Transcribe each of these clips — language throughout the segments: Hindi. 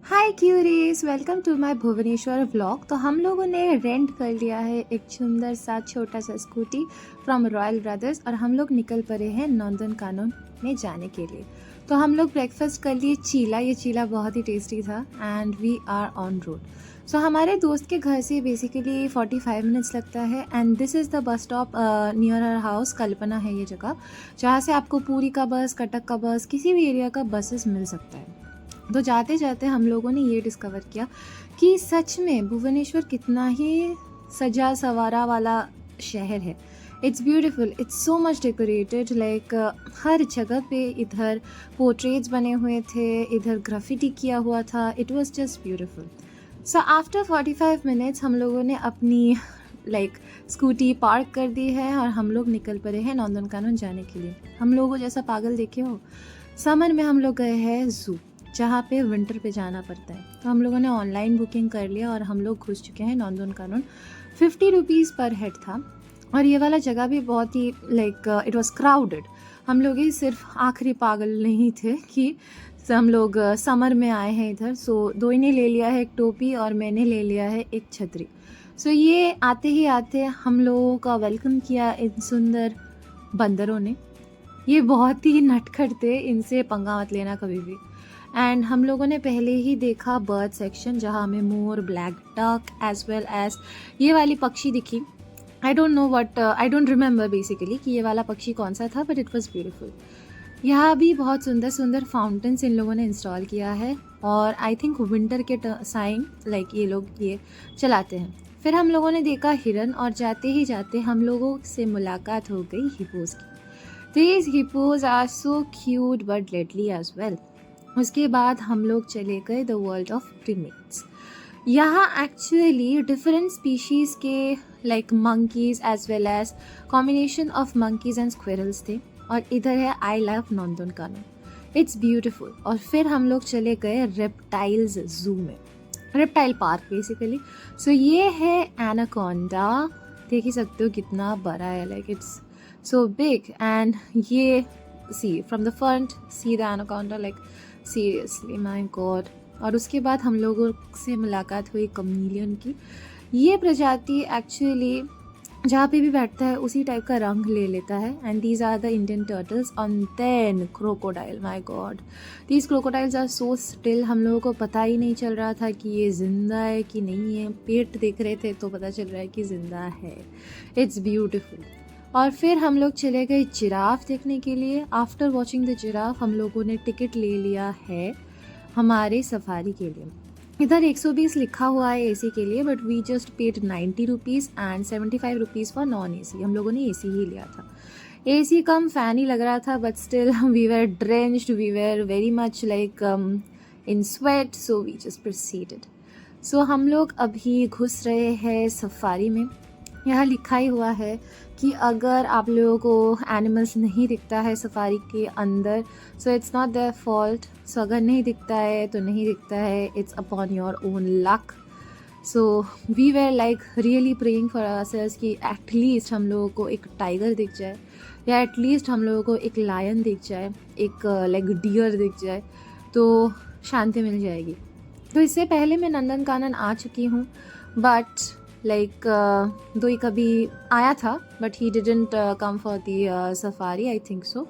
Hi curies, welcome to my Bhubaneswar vlog. तो हम लोगों ने रेंट कर लिया है एक सुंदर सा छोटा सा स्कूटी फ्रॉम रॉयल ब्रदर्स और हम लोग निकल पड़े हैं नंदनकानन में जाने के लिए। तो हम लोग ब्रेकफास्ट कर लिए चीला। ये चीला बहुत ही टेस्टी था and we are on road. So हमारे दोस्त के घर से बेसिकली 45 मिनट्स लगता है and this is the bus stop near her house. कल्पना है ये जगह जहाँ से आपको पूरी का बस, कटक का बस, किसी भी एरिया का बसेस मिल सकता है। तो जाते जाते हम लोगों ने ये डिस्कवर किया कि सच में भुवनेश्वर कितना ही सजा सवारा वाला शहर है। It's beautiful, it's so much decorated, like हर जगह पे इधर पोर्ट्रेट्स बने हुए थे, इधर ग्राफिटी किया हुआ था। It was just beautiful. So after 45 minutes हम लोगों ने अपनी स्कूटी पार्क कर दी है और हम लोग निकल पड़े हैं नंदनकानन जाने के लिए। हम लोगों जैसा पागल देखे हो, समर में हम लोग गए हैं ज़ू जहाँ पे विंटर पे जाना पड़ता है। तो हम लोगों ने ऑनलाइन बुकिंग कर लिया और हम लोग घुस चुके हैं नंदनकानन। 50 रुपीज़ पर हेड था और ये वाला जगह भी बहुत ही इट वॉज क्राउडेड। हम लोग ही सिर्फ आखिरी पागल नहीं थे कि हम लोग समर में आए हैं इधर। सो दो ने ले लिया है एक टोपी और मैंने ले लिया है एक छतरी। सो ये आते ही आते हम लोगों का वेलकम किया इन सुंदर बंदरों ने। ये बहुत ही नटखट थे, इनसे पंगा मत लेना कभी भी। एंड हम लोगों ने पहले ही देखा बर्ड सेक्शन जहाँ हमें मोर, black duck as well as ये वाली पक्षी दिखी। आई डोंट रिमेंबर बेसिकली कि ये वाला पक्षी कौन सा था, बट इट वॉज ब्यूटिफुल। यहाँ भी बहुत सुंदर सुंदर फाउंटेन्स इन लोगों ने इंस्टॉल किया है और आई थिंक विंटर के साइन ये लोग ये चलाते हैं। फिर हम लोगों ने देखा हिरन और जाते ही जाते हम लोगों से मुलाकात हो गई हिपोज की। These hippos are so cute but deadly as well. उसके बाद हम लोग चले गए द वर्ल्ड ऑफ प्रीमेट्स। यहाँ एक्चुअली डिफरेंट स्पीशीज़ के monkeys as well as combination of monkeys and squirrels थे। और इधर है I love Nandankanan, it's beautiful. और फिर हम लोग चले गए रेप्टाइल्स ज़ू में, रेप्टाइल पार्क बेसिकली। सो ये है एनाकोंडा, देख ही सकते हो कितना बड़ा है, इट्स so big and ये see from the front see the anaconda, seriously my god। और उसके बाद हम लोगों से मुलाकात हुई कमीलियन की। ये प्रजाति एक्चुअली जहाँ पे भी बैठता है उसी टाइप का रंग ले लेता है and these are the Indian turtles. On then crocodile, my god these crocodiles are so still. हम लोगों को पता ही नहीं चल रहा था कि ये ज़िंदा है कि नहीं है। पेट देख रहे थे तो पता चल रहा है कि ज़िंदा है। It's beautiful. और फिर हम लोग चले गए जिराफ देखने के लिए। आफ्टर वॉचिंग द जिराफ हम लोगों ने टिकट ले लिया है हमारे सफारी के लिए। इधर 120 लिखा हुआ है एसी के लिए, but we just paid 90 rupees and 75 rupees for non AC. हम लोगों ने एसी ही लिया था। एसी कम फ़ैन ही लग रहा था, but still we were drenched, we were very much in sweat, so we just proceeded. So हम लोग अभी घुस रहे हैं सफारी में। यहाँ लिखा ही हुआ है कि अगर आप लोगों को एनिमल्स नहीं दिखता है सफारी के अंदर, so it's not their fault. So अगर नहीं दिखता है तो नहीं दिखता है, it's upon your own luck. So we were really praying for ourselves कि एटलीस्ट हम लोगों को एक टाइगर दिख जाए या एटलीस्ट हम लोगों को एक लायन दिख जाए, एक डियर दिख जाए तो शांति मिल जाएगी। तो इससे पहले मैं नंदनकानन आ चुकी हूँ, बट दो ही कभी आया था, but he didn't come for the safari, I think so.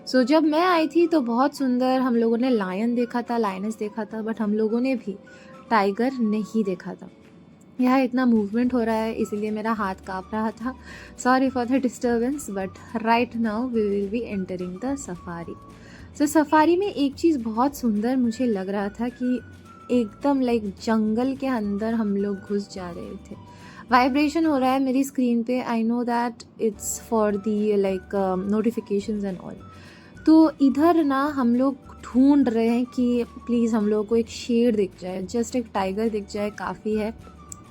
So जब मैं आई थी तो बहुत सुंदर हम लोगों ने लायन देखा था, लायनस देखा था, बट हम लोगों ने भी टाइगर नहीं देखा था। यहाँ इतना मूवमेंट हो रहा है इसीलिए मेरा हाथ काँप रहा था। Sorry for the disturbance, but right now we will be entering the safari. So safari में एक चीज़ बहुत सुंदर मुझे लग रहा था कि एकदम जंगल के अंदर हम लोग घुस जा रहे थे। वाइब्रेशन हो रहा है मेरी स्क्रीन पे, I know that it's for the notifications and all. तो इधर ना हम लोग ढूंढ रहे हैं कि प्लीज़ हम लोग को एक शेर दिख जाए, जस्ट एक टाइगर दिख जाए काफ़ी है।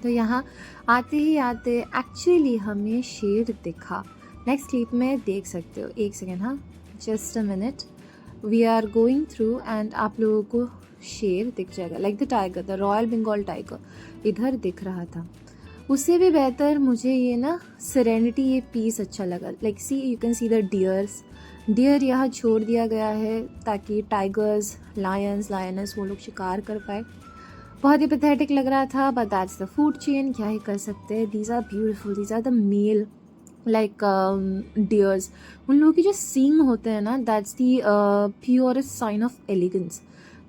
तो यहाँ आते ही आते एक्चुअली हमें शेर दिखा। नेक्स्ट क्लिप में देख सकते हो, एक सेकेंड, हाँ just a minute, we are going through and आप लोगों को शेर दिख जाएगा, the tiger, the royal Bengal tiger इधर दिख रहा था। उससे भी बेहतर मुझे ये ना सेरेनिटी, ये पीस अच्छा लगा। See you can see the deer यहाँ छोड़ दिया गया है ताकि टाइगर्स, लायंस, लायनस वो लोग शिकार कर पाए। बहुत ही पैथेटिक लग रहा था, but that's the food chain, क्या ही कर सकते हैं। These are beautiful, these are the male like deers. उन लोगों की जो सींग होते हैं ना, that's the purest sign of elegance,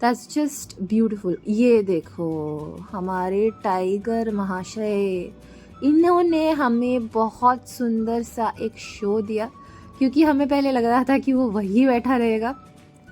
that's just beautiful. ये देखो हमारे टाइगर महाशय, इन्होंने हमें बहुत सुंदर सा एक शो दिया, क्योंकि हमें पहले लग रहा था कि वो वही बैठा रहेगा,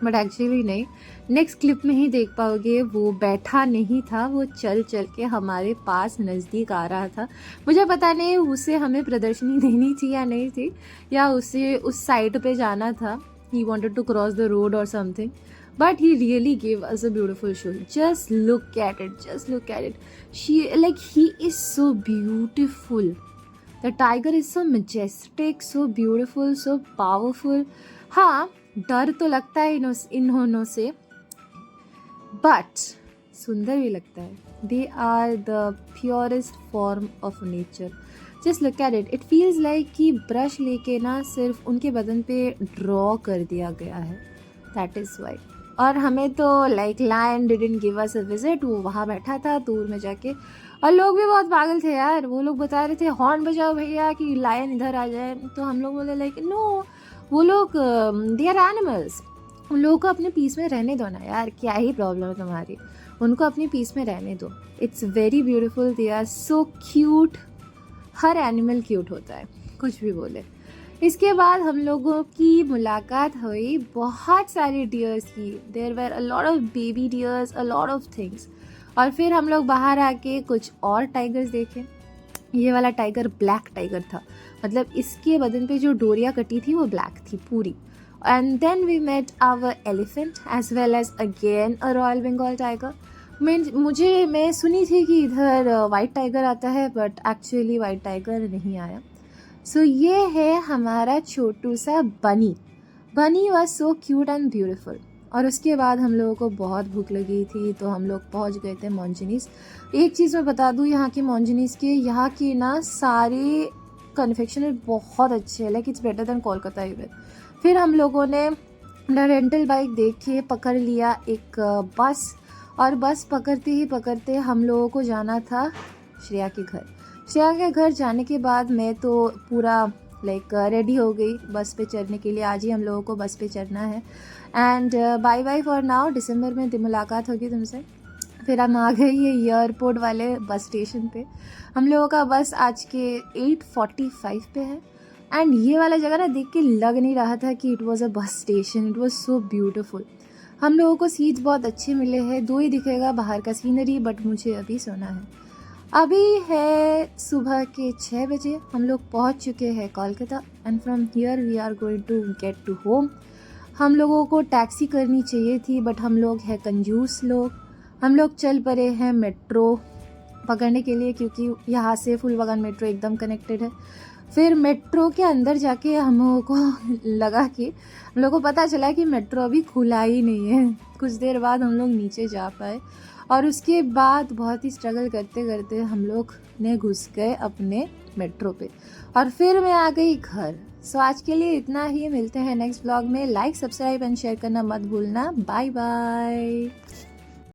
बट एक्चुअली नहीं। नेक्स्ट क्लिप में ही देख पाओगे वो बैठा नहीं था, वो चल चल के हमारे पास नज़दीक आ रहा था। मुझे पता नहीं उसे हमें प्रदर्शनी देनी थी या नहीं थी, या उसे उस साइड पे जाना था, he wanted to cross the road और something, but he really gave us a beautiful show. Just look at it, just look at it. He is so beautiful. The tiger is so majestic, so beautiful, so powerful. हाँ, डर तो लगता है इन्होंने से, but सुंदर भी लगता है. They are the purest form of nature. Just look at it. It feels like कि ब्रश लेके ना सिर्फ उनके बदन पे ड्रॉ कर दिया गया है. That is why. और हमें तो like lion didn't give us a visit, वो वहाँ बैठा था दूर में जाके, और लोग भी बहुत पागल थे यार। वो लोग बता रहे थे हॉर्न बजाओ भैया कि लायन इधर आ जाए, तो हम लोग बोले लाइक नो, वो लोग दे आर एनिमल्स, उन लोगों को अपने पीस में रहने दो ना यार, क्या ही प्रॉब्लम है तुम्हारी, उनको अपनी पीस में रहने दो। It's very beautiful, they are so cute. हर एनिमल क्यूट होता है, कुछ भी बोले। इसके बाद हम लोगों की मुलाकात हुई बहुत सारे डियर्स की। There were a lot of baby deers, a lot of things. और फिर हम लोग बाहर आके कुछ और टाइगर्स देखे। ये वाला टाइगर ब्लैक टाइगर था, मतलब इसके बदन पे जो डोरिया कटी थी वो ब्लैक थी पूरी। And then we met our elephant as well as again a royal Bengal tiger. मैं सुनी थी कि इधर वाइट टाइगर आता है, बट एक्चुअली वाइट टाइगर नहीं आया। सो ये है हमारा छोटू सा बनी। बनी was so cute and beautiful. और उसके बाद हम लोगों को बहुत भूख लगी थी, तो हम लोग पहुंच गए थे मॉन्जिनीस। एक चीज़ मैं बता दूं, यहाँ के मॉन्जिनीस के, यहाँ की ना सारे कन्फेक्शनरी बहुत अच्छे हैं, like it's better than Kolkata even. फिर हम लोगों ने अपना रेंटल बाइक देख के पकड़ लिया एक बस, और बस पकड़ते ही पकड़ते हम लोगों को जाना था श्रेया के घर। श्रेया के घर जाने के बाद मैं तो पूरा लाइक रेडी हो गई बस पे चढ़ने के लिए। आज ही हम लोगों को बस पे चढ़ना है। And bye bye for now, दिसंबर में मुलाकात होगी तुमसे। फिर हम आ गए ये एयरपोर्ट वाले बस स्टेशन पे। हम लोगों का बस आज के 8:45 पे है। एंड ये वाला जगह ना देख के लग नहीं रहा था कि it was a bus station, it was so beautiful. हम लोगों को सीट्स बहुत अच्छे मिले हैं, 2 ही दिखेगा बाहर का सीनरी, बट मुझे अभी सोना है। अभी है सुबह के 6 बजे, हम लोग पहुंच चुके हैं Kolkata. And from here we are going to get to home. हम लोगों को टैक्सी करनी चाहिए थी, बट हम लोग हैं कंजूस लोग। हम लोग चल पड़े हैं मेट्रो पकड़ने के लिए, क्योंकि यहाँ से फुलबागान मेट्रो एकदम कनेक्टेड है। फिर मेट्रो के अंदर जाके हम लोगों को लगा कि हम लोगों को पता चला कि मेट्रो अभी खुला ही नहीं है। कुछ देर बाद हम लोग नीचे जा पाए, और उसके बाद बहुत ही स्ट्रगल करते करते हम लोग ने घुस गए अपने मेट्रो पे, और फिर मैं आ गई घर। सो आज के लिए इतना ही, मिलते हैं नेक्स्ट ब्लॉग में। लाइक, सब्सक्राइब एंड शेयर करना मत भूलना। Bye bye.